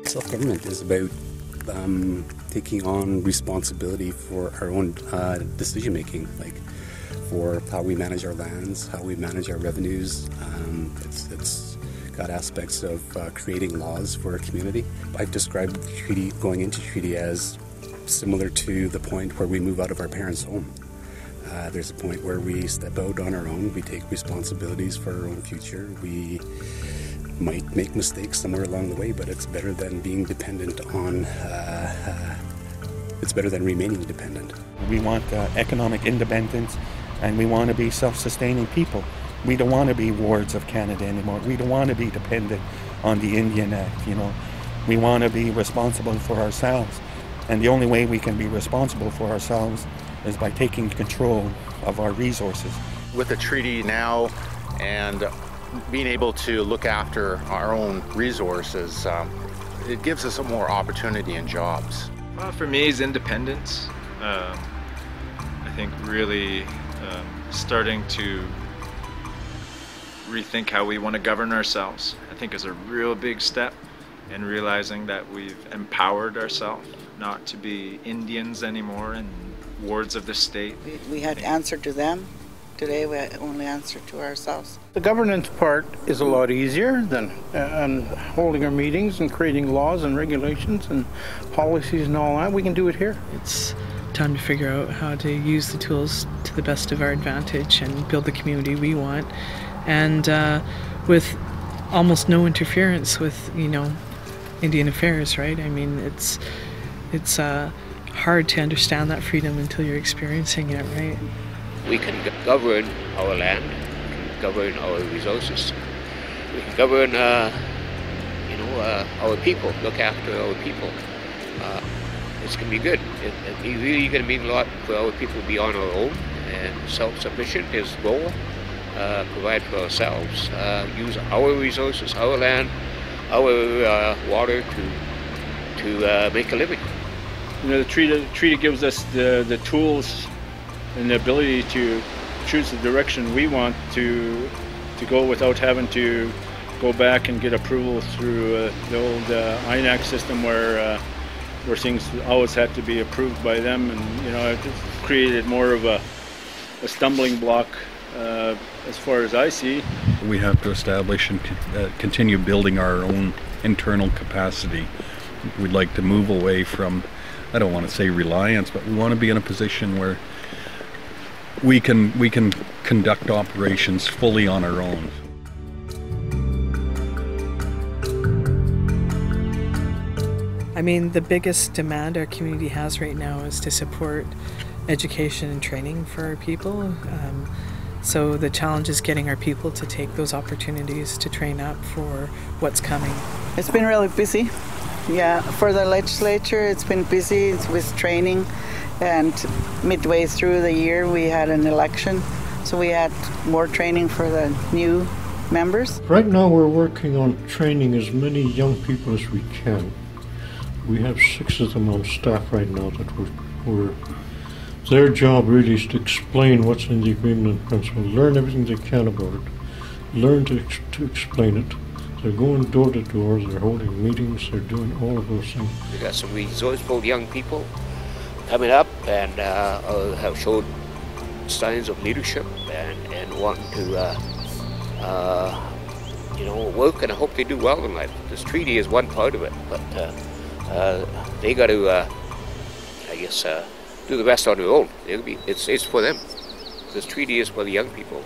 Self-government is about taking on responsibility for our own decision-making, like for how we manage our lands, how we manage our revenues. It's got aspects of creating laws for a community. I've described the treaty, going into treaty, as similar to the point where we move out of our parents' home. There's a point where we step out on our own, we take responsibilities for our own future. We might make mistakes somewhere along the way, but it's better than being dependent on, it's better than remaining dependent. We want economic independence, and we want to be self-sustaining people. We don't want to be wards of Canada anymore. We don't want to be dependent on the Indian Act, We want to be responsible for ourselves. And the only way we can be responsible for ourselves is by taking control of our resources. With the treaty now and being able to look after our own resources, it gives us more opportunity and jobs. Well, for me, is independence. I think really starting to rethink how we want to govern ourselves, I think, is a real big step in realizing that we've empowered ourselves not to be Indians anymore and wards of the state. We had to answer to them. Today we only answer to ourselves. The governance part is a lot easier than holding our meetings and creating laws and regulations and policies and all that. We can do it here. It's time to figure out how to use the tools to the best of our advantage and build the community we want. And with almost no interference with, Indian affairs, right? I mean, it's hard to understand that freedom until you're experiencing it, right? We can govern our land, we can govern our resources, we can govern, our people, look after our people. It's going to be good. It's really going to mean a lot for our people to be on our own and self-sufficient is the goal. Provide for ourselves, use our resources, our land, our water to make a living. The treaty gives us the tools and the ability to choose the direction we want to go without having to go back and get approval through the old INAC system where things always had to be approved by them, and it created more of a stumbling block as far as I see. We have to establish and continue building our own internal capacity. We'd like to move away from, I don't want to say reliance, but we want to be in a position where we can conduct operations fully on our own. I mean, the biggest demand our community has right now is to support education and training for our people. So the challenge is getting our people to take those opportunities to train up for what's coming. It's been really busy. Yeah, for the legislature, it's been busy with training, and midway through the year we had an election, so we had more training for the new members. Right now we're working on training as many young people as we can. We have 6 of them on staff right now that we're their job really is to explain what's in the agreement in principle, learn everything they can about it, learn to explain it. They're going door to door, they're holding meetings, they're doing all of those things. We've got some resourceful young people coming up and have showed signs of leadership and wanting to work, and I hope they do well in life. This treaty is one part of it, but they got to, do the best on their own. It's for them. This treaty is for the young people.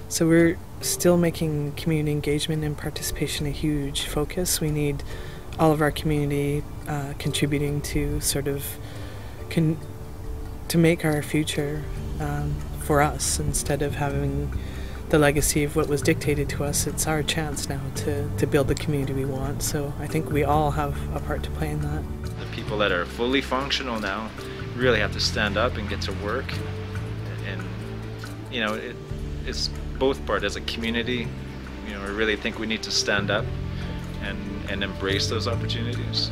So we're still making community engagement and participation a huge focus. We need all of our community contributing to sort of to make our future for us, instead of having the legacy of what was dictated to us. It's our chance now to build the community we want. So I think we all have a part to play in that. The people that are fully functional now really have to stand up and get to work, and it's both part. As a community, I really think we need to stand up and embrace those opportunities.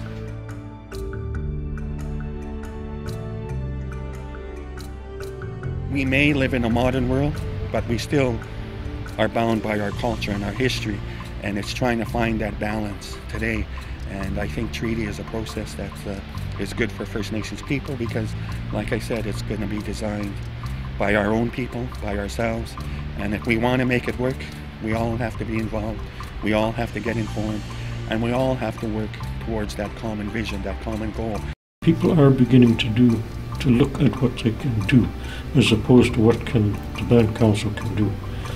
We may live in a modern world, but we still are bound by our culture and our history, and it's trying to find that balance today. And I think treaty is a process that is good for First Nations people because, like I said, it's going to be designed by our own people, by ourselves. And if we want to make it work, we all have to be involved. We all have to get informed. And we all have to work towards that common vision, that common goal. People are beginning to look at what they can do as opposed to what the Band Council can do.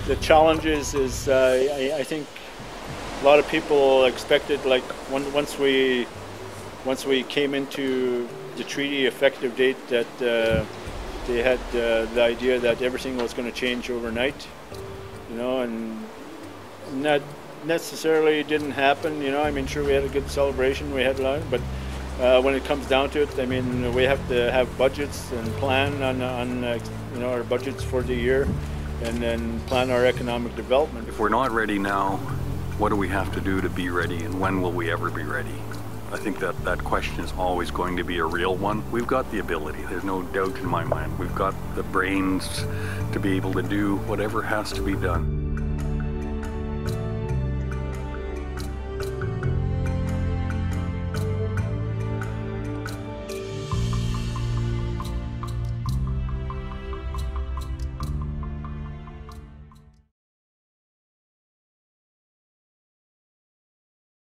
The challenge is I think a lot of people expected, like once we came into the treaty effective date, that they had the idea that everything was going to change overnight, you know, and that necessarily didn't happen. You know, I mean, sure, we had a good celebration, we had a lot, but when it comes down to it, I mean, we have to have budgets and plan on you know, our budgets for the year, and then plan our economic development. If we're not ready now, what do we have to do to be ready, and when will we ever be ready? I think that question is always going to be a real one. We've got the ability, there's no doubt in my mind. We've got the brains to be able to do whatever has to be done.